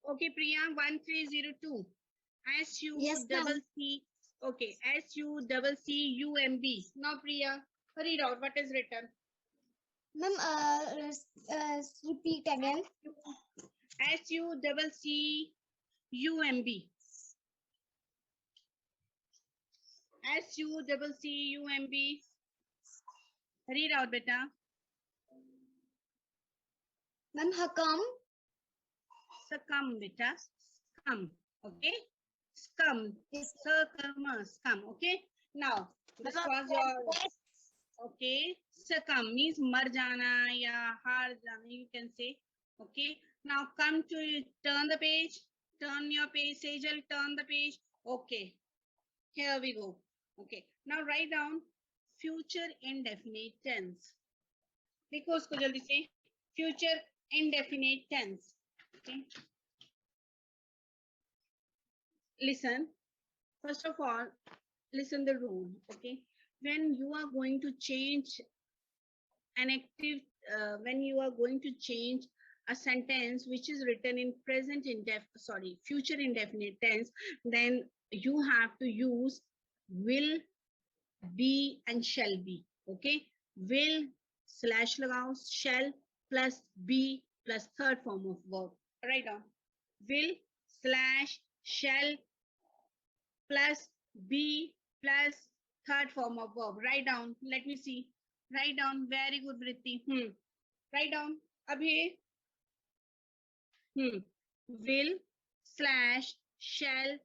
Okay, Priya, 1302. SU Yes, ma'am. double C. Okay, SUCCUMB. Now, Priya, read out what is written. Ma'am, repeat again. SUCCUMB. SUCCUMB. Read out, beta. Ma'am, Hakam. Succumb, beta. Scum. Okay. Scum. Yes. Scum. Okay. Now, this was your. Okay. Succumb means mar jana ya har jana. You can say. Okay. Now come to turn the page. Turn your page, Sejal. Turn the page. Okay. Here we go. Okay. Now write down future indefinite tense. देखो उसको जल्दी से. Future indefinite tense. Okay. Listen. First of all, listen the rule. Okay. When you are going to change an active, when you are going to change a sentence which is written in future indefinite tense, then you have to use will, be and shall be. Okay. Will slash lagao, shall plus be plus third form of verb. Write down. Will slash shall plus be plus third form of verb. Write down. Let me see. Write down. Very good, Vritti. Write down. Abhi. Will slash shall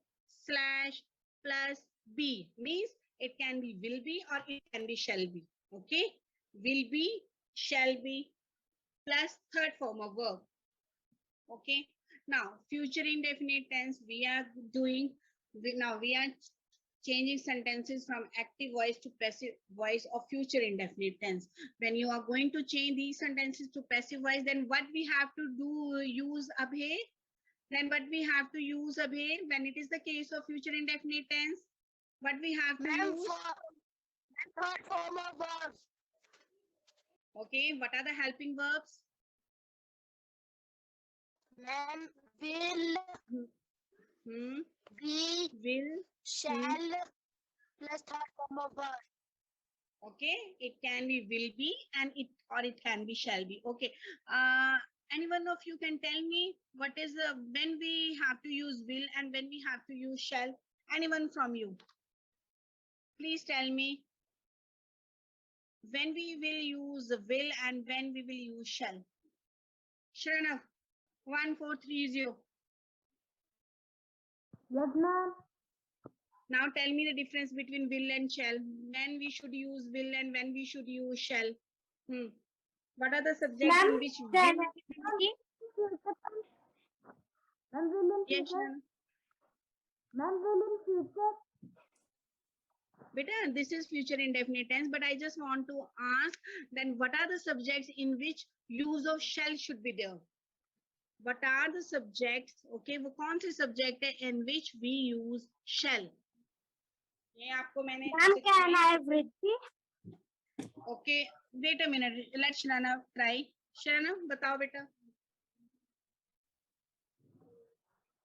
slash plus be means it can be will be or it can be shall be. Okay. Will be, shall be plus third form of verb. Okay. Now future indefinite tense we are doing. Now we are changing sentences from active voice to passive voice of future indefinite tense. When you are going to change these sentences to passive voice, then what we have to do, use abhe. Then what we have to use abhe when it is the case of future indefinite tense, what we have to use? Third form of verbs. Okay, what are the helping verbs? Ma'am, will, be, will, shall, plus third form of verb. Okay, it can be will be and it can be shall be. Okay. Anyone of you can tell me what is when we have to use will and when we have to use shall? Anyone from you? Please tell me when we will use will and when we will use shall. Shranav, 1430. Yes, ma'am. Now tell me the difference between will and shall. When we should use will and when we should use shall. What are the subjects in which will? Yes, Ma'am, will in future. Beta, this is future indefinite tense, but I just want to ask then what are the subjects in which use of shall should be there? What are the subjects? Okay, वो कौन से subject है in which we use shall? ये आपको मैंने Can I have Vritti? Okay, wait a minute. Let Shrana try. Shrana, बताओ बेटा.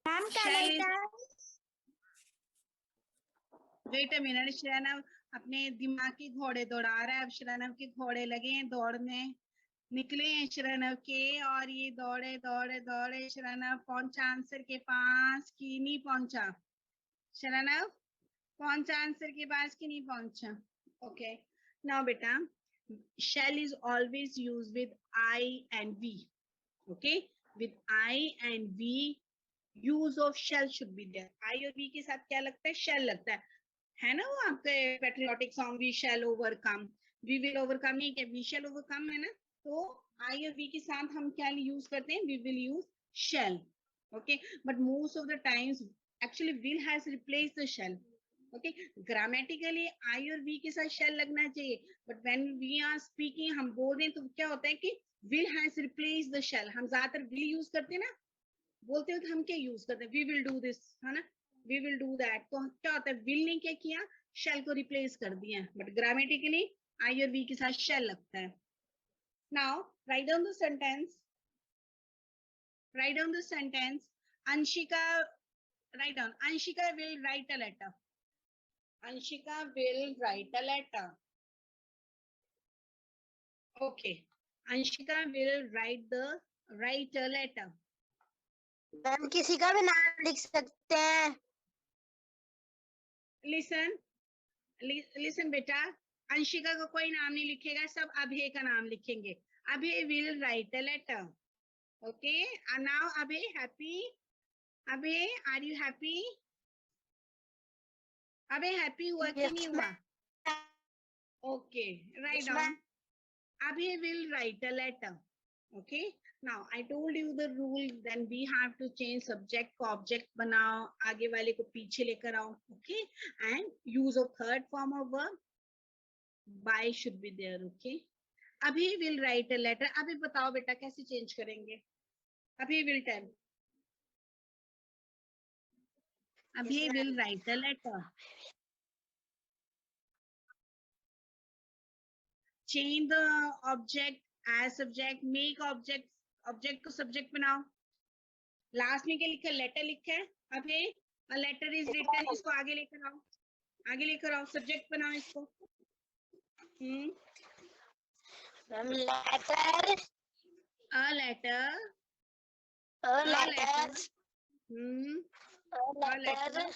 Ma'am, shall is. Wait a minute. Shrana अपने दिमाग के घोड़े दौड़ा रहा है. अब शरणव के घोड़े लगे हैं दौड़ने. निकले हैं शरणव के और ये दौड़े दौड़े दौड़े शरणव पहुंचा आंसर के पास कि नहीं पहुंचा. शरणव पहुंचा आंसर के पास कि नहीं पहुंचा. Okay. Now beta, shall is always used with I and we. Okay. With I and we, use of shall should be there. I और we के साथ क्या लगता है? Shall लगता है ना वो आपके patriotic song we shall overcome. We will overcome नहीं क्या? We shall overcome है ना? तो I और we के साथ हम क्या use करते हैं? We will use shall. Okay. But most of the times, actually will has replaced the shall. Okay, grammatically I और we के साथ shall लगना चाहिए, but when we are speaking हम बोल रहे हैं तो क्या होता है कि will has replaced the shall. हम ज्यादातर will use करते हैं ना, बोलते हो तो हम क्या use करते हैं? We will do this, है ना? We will do that. तो क्या होता है? will ने क्या किया? shall को replace कर दिया, but grammatically I और we के साथ shall लगता है. Now write down the sentence. Write down the sentence. Anshika, write down. Anshika will write a letter. Anshika will write a letter. Okay. Anshika will write a letter. Ma'am किसी का भी नाम लिख सकते हैं. Listen बेटा, अंशिका का कोई नाम नहीं लिखेगा, सब अभय का नाम लिखेंगे. Abhay will write a letter. Okay, and now Abhay, happy? Abhay, are you happy? Abhay happy हुआ कि नहीं हुआ? Okay, write down. Abhay will write a letter. Okay, now I told you the rule, then we have to change subject को object बनाओ, आगे वाले को पीछे लेकर आओ. Okay, and use of third form of verb. By should be there. Okay, Abhi will write a letter. अभी बताओ बेटा कैसे चेंज करेंगे? Abhi will tell. Abhi will write a letter. Change the object as subject. Make object को subject बनाओ. Last में क्या लिखा? Letter लिखा है. Abhi a letter is written. इसको आगे लेकर आओ. आगे लेकर आओ. Subject बनाओ इसको. Letter. A letter. A letter. A letter.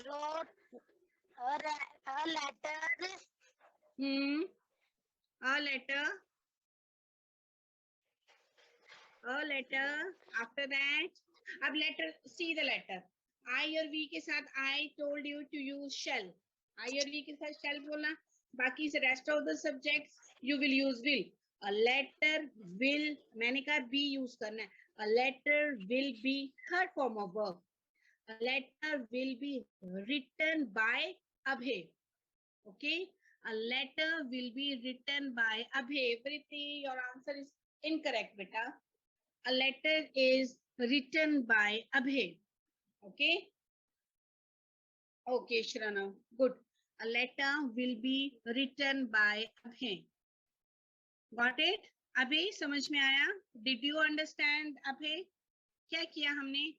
Wrote. A letter. A letter. A letter. After that, अब letter, see the letter. I और V के साथ I told you to use shall. I और V के साथ shall बोलना. बाकी से rest of the subjects you will use will. A letter will, मैंने कहा be use करना है. A letter will be third form of verb. A letter will be written by Abhay. Okay. A letter will be written by Abhay. Vritti, your answer is incorrect, beta. A letter is written by Abhay. Okay. Okay, Shrana. Good. A letter will be written by Abhay. Got it? Abhay, समझ में आया? Did you understand, Abhay? क्या किया हमने?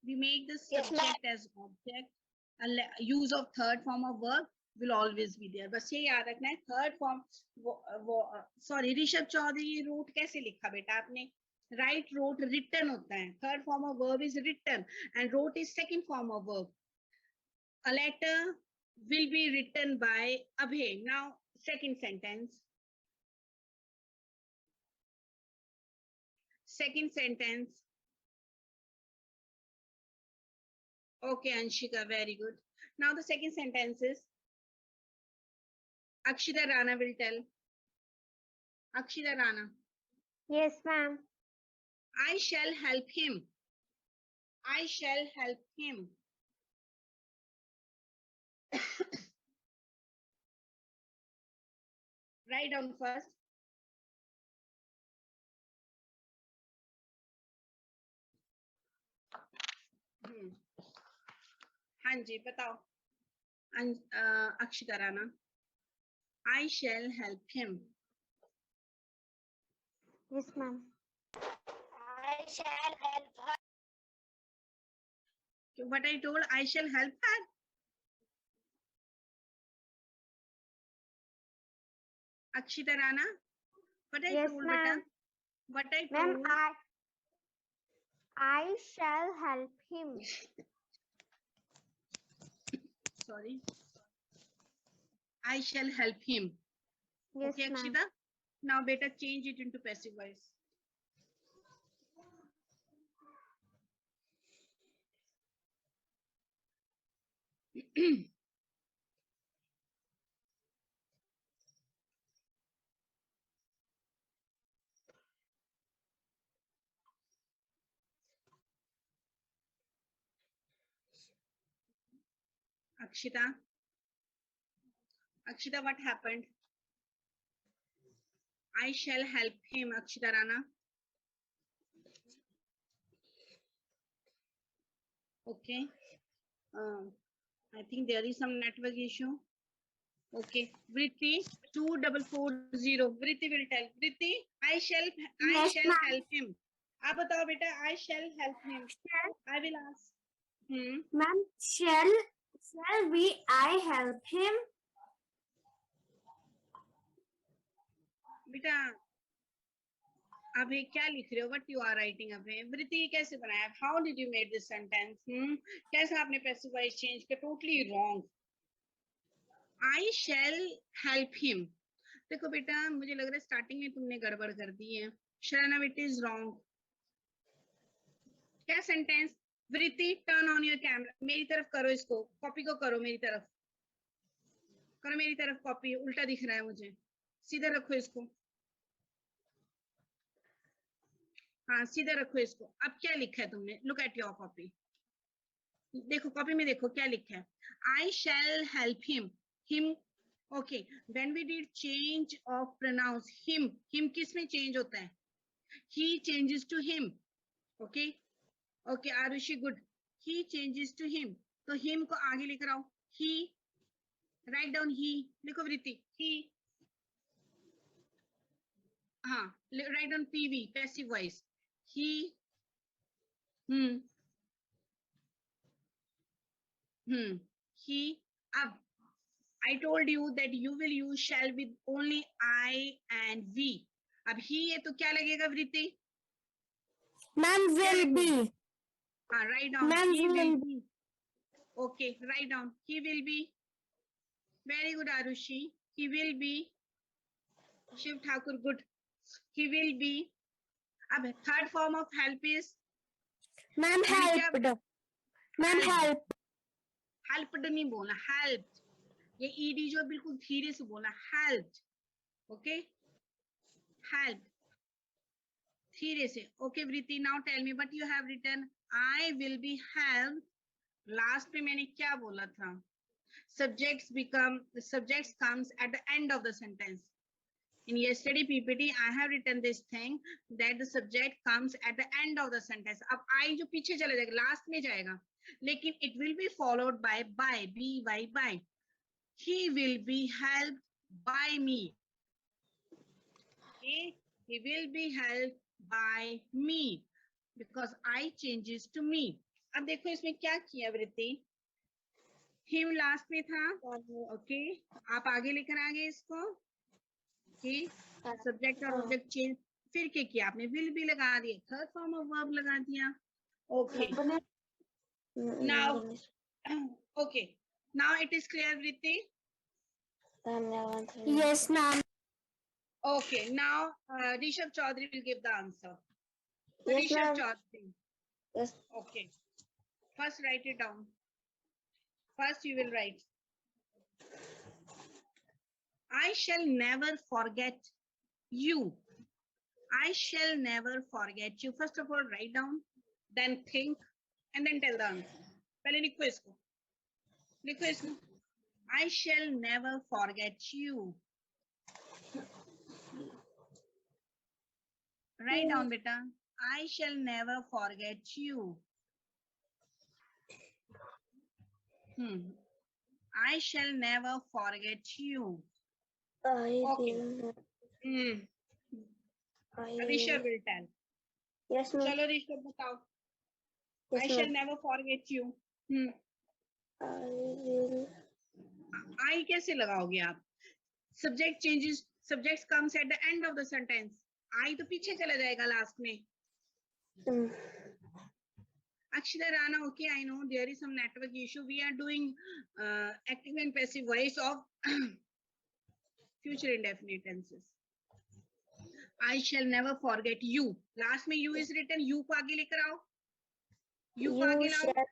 We make the subject as object. Use of third form of verb will always be there. बस ये याद रखना है. Third form, sorry, Rishabh Chaudhary, wrote कैसे लिखा बेटा आपने? Write, wrote, written होता है. Third form of verb is written, and wrote is second form of verb. A letter will be written by Abhay. Now, second sentence. Second sentence. Okay, Anshika, very good. Now the second sentence is, Akshita Rana will tell. Akshita Rana. Yes, ma'am. I shall help him. I shall help him. Write down first. हाँ जी बताओ. Akshita Rana. I shall help him. Yes, ma'am. I shall help her. What I told, I shall help her. Akshita Rana. What I told, beta. What I told. Ma'am, I shall help him. Sorry. I shall help him. Yes, okay, ma'am. Akshita. Now, beta, change it into passive voice. Akshita. Akshita, what happened? I shall help him, Akshita Rana. Okay. I think there is some network issue. Okay. Vritti, 2440. Vritti will tell. Vritti, I shall help him. आप बताओ बेटा, I shall help him. I will ask. Ma'am, shall I help him? बेटा अभी क्या लिख रहे हो? What you are writing अभी? वृत्ति कैसे बनाया? How did you make this sentence? कैसे आपने passive voice change किया? Totally wrong. I shall help him. देखो बेटा, मुझे लग रहा है स्टार्टिंग में तुमने गड़बड़ कर दी है. शरणा, it is wrong. क्या सेंटेंस? वृत्ति, टर्न ऑन योर कैमरा. मेरी तरफ करो इसको, कॉपी को करो मेरी तरफ. करो मेरी तरफ कॉपी, उल्टा दिख रहा है मुझे. सीधा रखो इसको. हाँ, सीधा रखो इसको. अब क्या लिखा है तुमने? Look at your copy. देखो कॉपी में, देखो क्या लिखा है. I shall help him. Him, okay. When we did change of pronouns, him, him किस में चेंज होता है? He changes to him. Okay okay Arushi, good. He changes to him. तो हिम को आगे लेकर आओ. He, write down he. लिखो वृत्ति, ही. हाँ, write down PV, passive voice. He. He. Ab, I told you that you will use shall with only I and we. अब he है तो क्या लगेगा वृत्ति? Ma'am, will be. हाँ, write down. Ma'am, He will be. Okay, write down. He will be. Very good, Arushi. He will be. Shiv Thakur, good. He will be. अब third form of help is. Ma'am, helped. Ma'am, help. Helped नहीं बोलना, helped. ये ed जो बिल्कुल धीरे से बोलना, helped. Okay, helped. धीरे से. Okay, Vritti, now tell me what you have written. I will be helped. Last में मैंने क्या बोला था? Subjects comes at the end of the sentence. In yesterday PPT, I have written this thing that the subject comes at the end of the sentence. अब I जो पीछे चला जाएगा, last में जाएगा, लेकिन it will be followed by by. He will be helped by me. Okay, he will be helped by me because I changes to me. अब देखो इसमें क्या किया वृत्ति? him लास्ट में था. ओके, आप आगे लेकर आ गए इसको. सब्जेक्ट और ऑब्जेक्ट चेंज. फिर क्या किया आपने? विल भी लगा दिया, थर्ड फॉर्म ऑफ वर्ब लगा दिया. Okay, now okay, now it is clear वृत्ति? Yes, ma'am. Okay, now Rishabh Chaudhary will give the answer. Yes, Rishabh ma'am. Chaudhary. Yes. Okay. First write it down. First you will write. I shall never forget you. I shall never forget you. First of all, write down, then think, and then tell the answer. पहले लिखो इसको. लिखो इसको. I shall never forget you. Write down, beta. I shall never forget you. I shall never forget you. Okay. Rishabh will tell. Yes, ma'am. चलो ऋषभ बताओ. Yes, I ma'am. shall never forget you. I will. I कैसे लगाओगे आप? Subject changes. Subject comes at the end of the sentence. I तो पीछे चला जाएगा last में. Akshita Rana, okay, I know there is some network issue. We are doing active and passive voice of future indefinite tenses. I shall never forget you. Last में you is written. You को आगे लेकर आओ. You को आगे लाओ.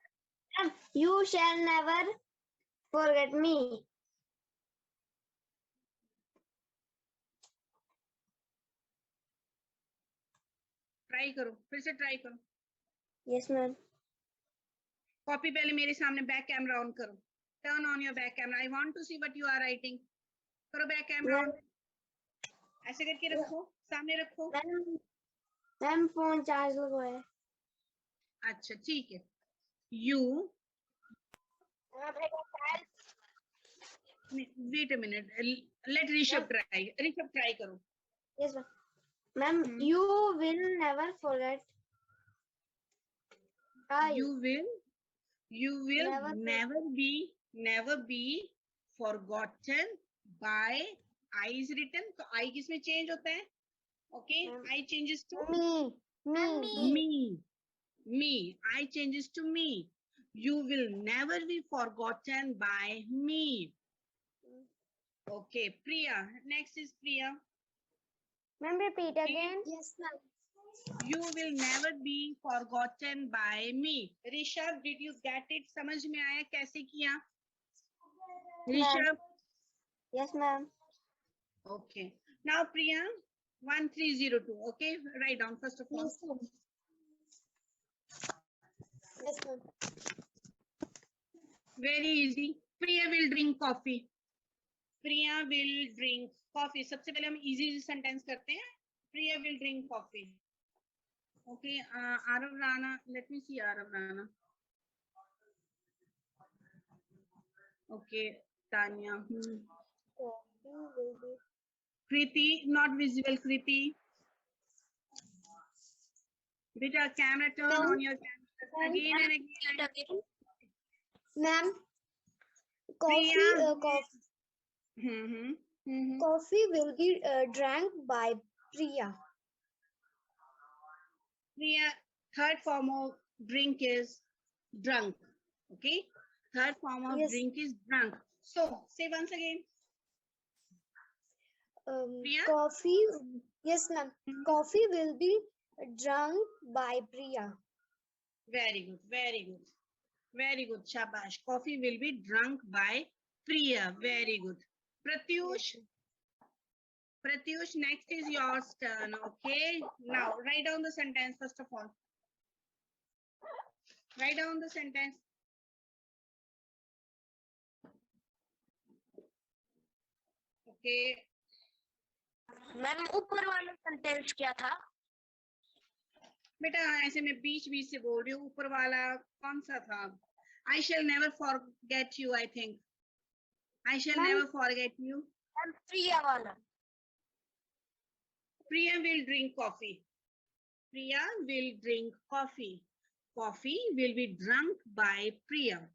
You shall never forget me. Try करो, फिर से try करो. Yes, ma'am. Copy पहले मेरे सामने back camera on करो. Turn on your back camera. I want to see what you are writing. करो back camera on. ऐसे करके रखो, सामने रखो. मैम फोन चार्ज लगवाया. अच्छा ठीक है. You. Wait a minute. Let Rishabh try. Rishabh try करो. Yes, ma'am. Ma'am, you will never forget I. You will never be forgotten by I is written. तो I किसमें change होता है? Okay, I changes to Me. me. I changes to me. You will never be forgotten by me. Okay, Priya. Next is Priya. Ma'am, repeat Okay. again. Yes, ma'am. You will never be forgotten by me. Rishabh, did you get it? समझ में आया कैसे किया? Rishabh. Yes, ma'am. Okay. Now Priya, 1302. Okay, write down first of all. Yes, ma'am. Yes, ma'am. Very easy. Priya will drink coffee. Priya will drink coffee. सबसे पहले हम easy sentence करते हैं. Priya will drink coffee. Okay. Arav Rana. Let me see Arav Rana. Okay. Tanya. Coffee will be. Kriti, not visible. Kriti. Beta, camera turn Ma'am. on your camera again and again. Ma'am, Priya. coffee, coffee will be drank by Priya. Priya, third form of drink is drunk. Okay. Third form of Yes. drink is drunk. So, say once again. Priya? Coffee. Yes, ma'am. Coffee will be drunk by Priya. Very good. Very good. Very good. Shabash. Coffee will be drunk by Priya. Very good. Pratyush. Pratyush, next is your turn. Okay. Now, write down the sentence first of all. Write down the sentence. Okay. Ma'am ऊपर वाला sentence क्या था? बेटा ऐसे मैं बीच बीच से बोल रही हूँ. ऊपर वाला कौन सा था? I shall never forget you. I think. I shall Ma'am. never forget you. Ma'am Priya वाला. Priya will drink coffee. Priya will drink coffee. Coffee will be drunk by Priya.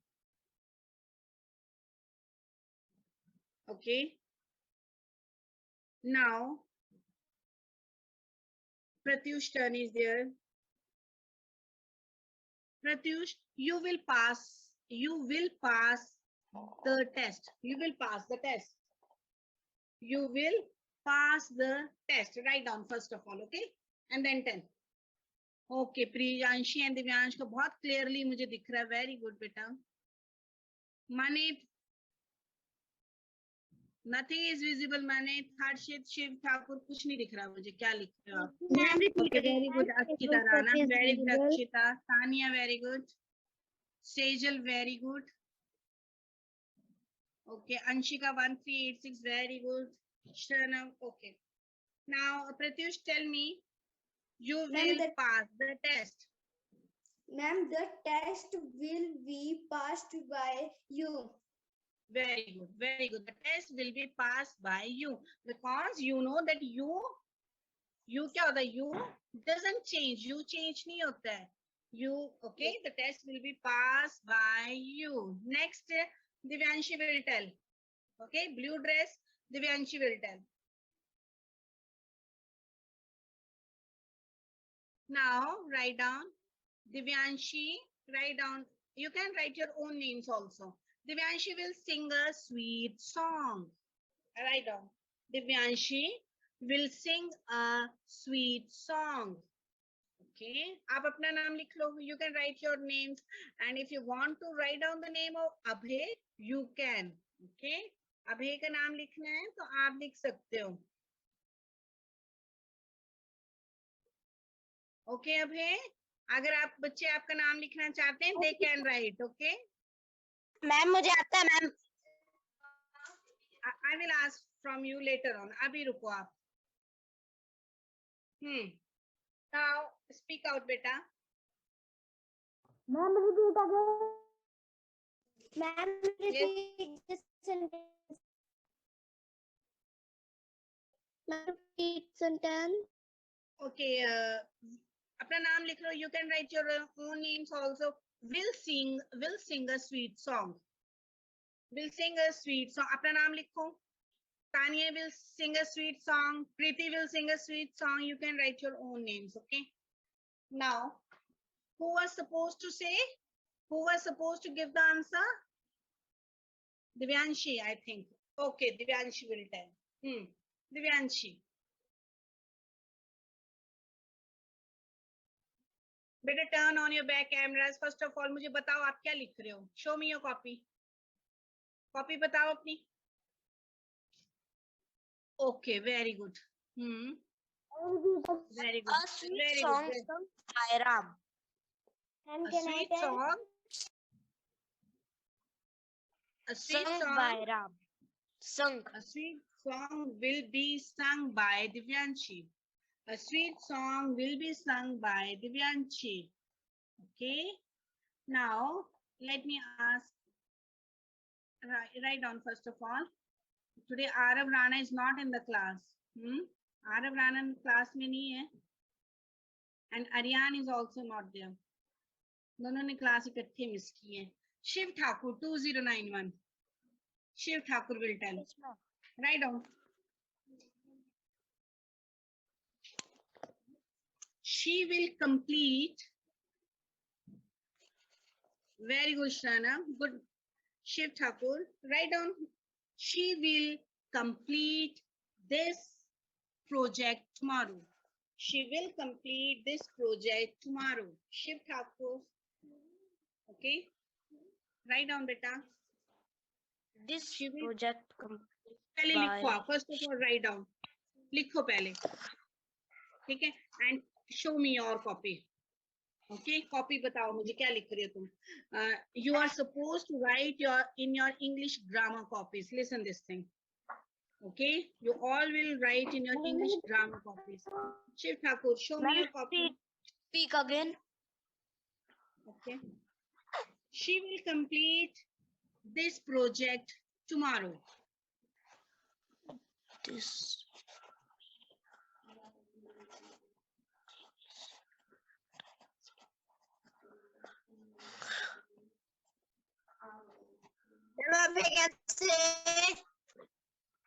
Okay. Now, Pratyush turn is there. Pratyush, you will pass the test. You will pass the test. You will pass the test. Write down first of all, okay? And then 10. Okay, Priyanshi and Divyansh को बहुत clearly मुझे दिख रहा है. Very good, बेटा. Manit, nothing is visible. Manit, Harshit, Shiv, Thakur, कुछ नहीं दिख रहा मुझे. क्या लिख रहे हो आप? Okay, very good. Akshita Rana, very good. Akshita, Tanya, very good. Sejal, very good. Okay, Anshika 1386, very good. Shranam, okay. Now, Pratyush, tell me, you will pass the test. Ma'am, the test will be passed by you. Very good, very good. The test will be passed by you because you know that you क्या होता है? You doesn't change. You change नहीं होता है. You, okay, the test will be passed by you. Next, Divyanshi will tell. Okay, blue dress, Divyanshi will tell. Now, write down. Divyanshi, write down. You can write your own names also. Divyanshi will sing a sweet song. Write down. Divyanshi will sing a sweet song. Okay. आप अपना नाम लिख लो. You can write your names. And if you want to write down the name of Abhay, you can. Okay. अभय का नाम लिखना है तो आप लिख सकते हो. ओके अभय, अगर आप बच्चे आपका नाम लिखना चाहते हैं, they can write. Okay. Ma'am मुझे आता है ma'am. I will ask from you later on. अभी रुको आप. Now speak out, beta. Ma'am, repeat again. Ma'am, repeat the sentence. Ma'am, repeat sentence. Okay. अपना नाम लिख लो. You can write your own names also. Will sing a sweet song. Will sing a sweet song. अपना नाम लिखो. Tanya will sing a sweet song. Preeti will sing a sweet song. You can write your own names, okay? Now, who was supposed to say? Who was supposed to give the answer? Divyanshi, I think. Okay, Divyanshi will tell. Divyanshi. Better turn on your back cameras. First of all, मुझे बताओ आप क्या लिख रहे हो? Show me your copy. Copy बताओ अपनी. Okay, very good. Very good. A sweet Very song good. sung by Ram. And A can I sweet tell? song. A sweet Sung song. by Ram. Sung. A sweet song will be sung by Divyanshi. A sweet song will be sung by Divyanshi. Okay. Now, let me ask. Write down first of all. Today, Arav Rana is not in the class. Arav Rana class में नहीं है. And Aryan is also not there. दोनों ने class इकट्ठे miss की है. Shiv Thakur 2091. Shiv Thakur will tell. Write down. She will complete. Very good, Shana. Good. Shiv Thakur. Write down. She will complete this project tomorrow. She will complete this project tomorrow. Shiv Thakur. Okay. Write down, beta. This She will. project पहले लिखो आप. First of all, write down. लिखो पहले. ठीक है. And show me your copy. Okay. Copy बताओ मुझे क्या लिख रही हो तुम. You are supposed to write in your English grammar copies. Listen this thing. Okay. You all will write in your English grammar copies. Shiv Thakur, show me your copy. Speak again. Okay. She will complete this project tomorrow. This.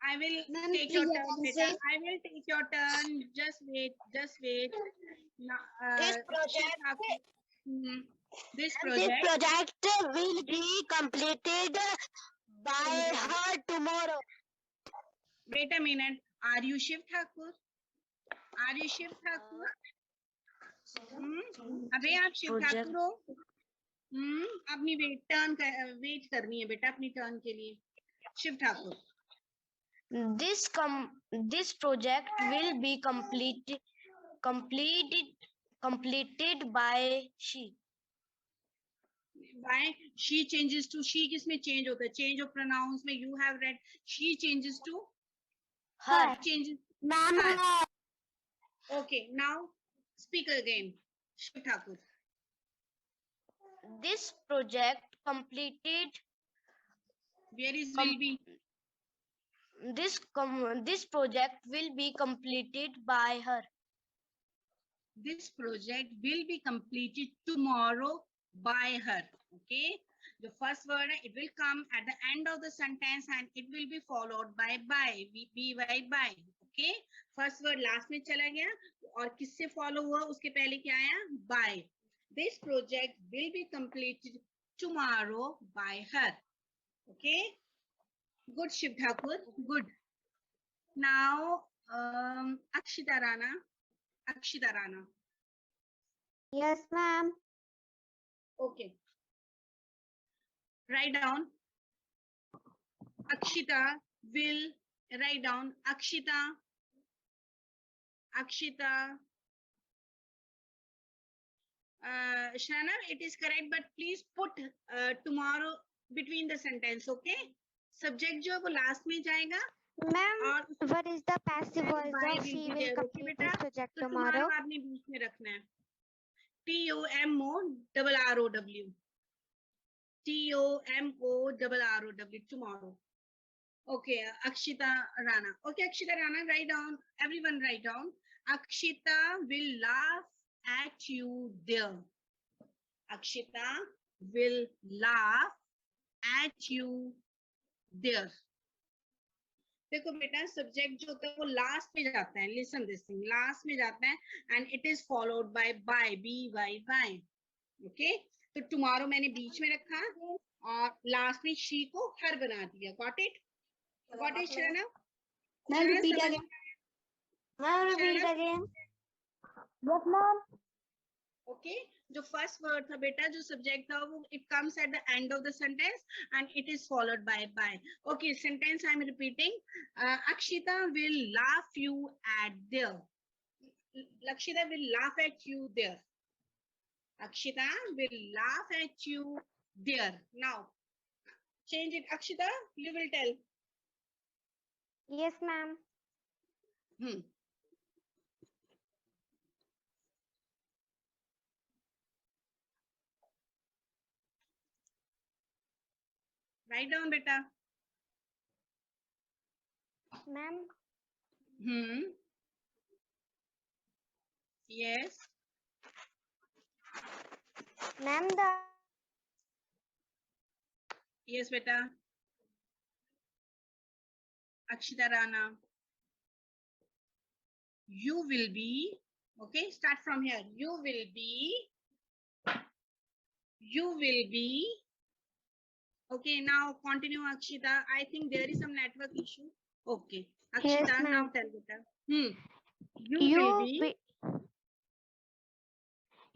I will take your turn, beta. I will take your turn. Just wait. Just wait. This project. This This project will be completed by her tomorrow. Wait a minute. Are you Shiv Thakur? Are you Shiv Thakur? अबे आप शिव ठाकुर हो? अपनी wait करनी है बेटा अपनी turn के लिए. Shiv Thakur. This project will be completed by she. Why she changes to she? किसमें change होता है? Change of pronouns में you have read. She changes to Her. Changes. Ma'am. Okay. Now speak again. Shiv Thakur. This project completed. Where is will be? This project will be completed by her. This project will be completed tomorrow by her. Okay. The first word it will come at the end of the sentence and it will be followed by by. Okay. First word last में चला गया और किससे follow हुआ उसके पहले क्या आया? By. This project will be completed tomorrow by her. Okay. Good, Shiv Thakur. Good. Now, Akshita Rana. Akshita Rana. Yes, ma'am. Okay. Write down. Akshita will write down. Akshita. Shana, it is correct, but please put tomorrow between the sentence, okay? Subject जो है वो last में जाएगा. Ma'am, what is the passive voice of she will complete this project तो tomorrow? आपने बीच में रखना है. TOMORROW. TOMORROW. Tomorrow. Okay, Akshita Rana. Okay, Akshita Rana, write down. Everyone write down. Akshita will laugh at you there. Akshita will laugh at you there. देखो बेटा subject जो होता है वो लास्ट में जाता है. लिसन दिस थिंग, लास्ट में जाता है and it is followed by bye, bye. Okay, तो टुमारो मैंने बीच में रखा और लास्ट में शी को हर बना दिया. Got it Sharna? Ma'am, repeat again. Ma'am, repeat again. Yes, ma'am. Okay, जो फर्स्ट वर्ड था बेटा, जो सब्जेक्ट था वो it comes at the end of the sentence and it is followed by. Okay, sentence I am repeating. Akshita will laugh you at there. Lakshita will laugh at you there. Akshita will laugh at you there. Now change it. Akshita, you will tell. Yes, ma'am. Write down beta. Ma'am. Yes. Ma'am, Yes beta. Akshita Rana. You will be. Okay, start from here. You will be. Okay, now continue Akshita. I think there is some network issue. Okay. Akshita, Yes, now ma'am. tell beta.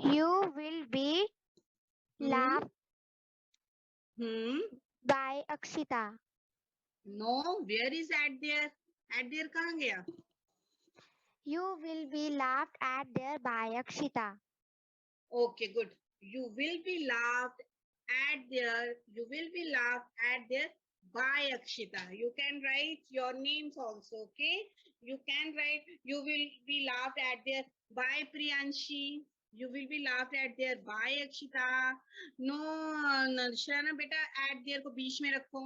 You will be laughed by Akshita. No, where is at there? At there कहाँ गया? You will be laughed at there by Akshita. Okay, good. You will be laughed at there. You will be laughed at there by Akshita. You can write your names also. Okay. You can write. You will be laughed at there by Priyanshi. You will be laughed at there by Akshita. No, Shrana beta, at there को बीच में रखो.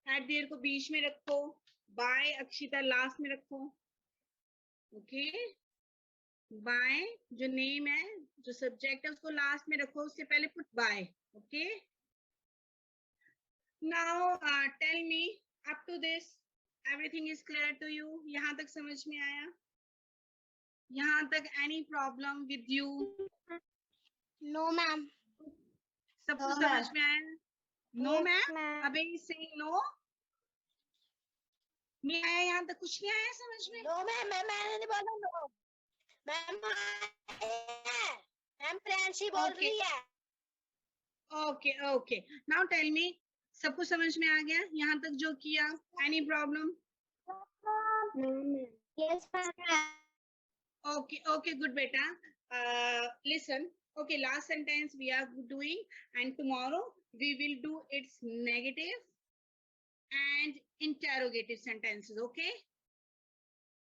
At there को बीच में रखो. By Akshita last में रखो. Okay. By जो name है, जो subject है उसको last में रखो, उससे पहले put by. Okay. Now tell me, up to this everything is clear to you? यहाँ तक समझ में आया? यहाँ तक any problem with you? No, ma'am. सब कुछ No, समझ ma'am. में आया? No, Yes, ma'am. ma'am. अबे saying no? नहीं आया, यहाँ तक कुछ नहीं आया समझ में? No, ma'am. मैंने नहीं बोला no. मैम प्रियांशी बोल Okay. रही है. Okay. Now tell me, सब कुछ समझ में आ गया? यहाँ तक जो किया? Any problem? Yes, ma'am. Okay, good beta. Listen. Okay, last sentence we are doing, and tomorrow we will do its negative and interrogative sentences. Okay,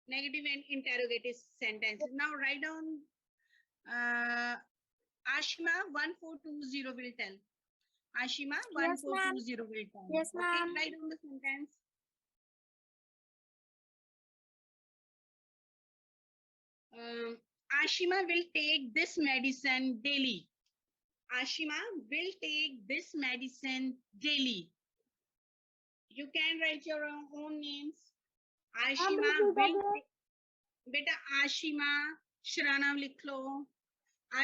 negative and interrogative sentences. Now write down. Ashima 1420 will tell. Ashima Yes, 1420 will tell. Yes, Okay, ma'am. write down the sentence. Ashima will take this medicine daily. Ashima will take this medicine daily. You can write your own names. Ashima will take, beta Ashima, Shranam लिख लो.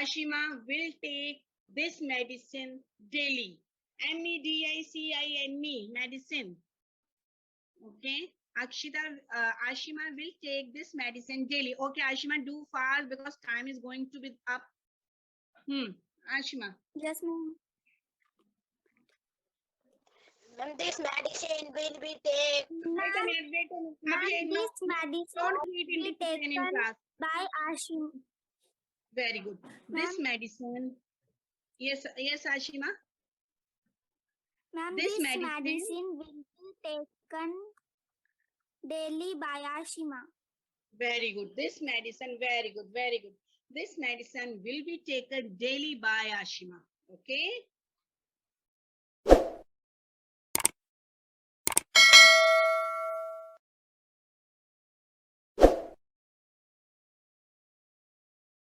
Ashima will take this medicine daily. medicine, medicine. Okay. Ashima will take this medicine daily. Okay, Ashima, do fast because time is going to be up. Ashima. Yes, ma'am. This medicine will be taken. Wait a minute. Ma'am, this medicine Don't read will into be taken in class. by Ashima. Very good. This medicine. Yes, Ashima. Ma'am, This this medicine- medicine will be taken daily by Ashima. Very good. This medicine, very good. This medicine will be taken daily by Ashima. Okay.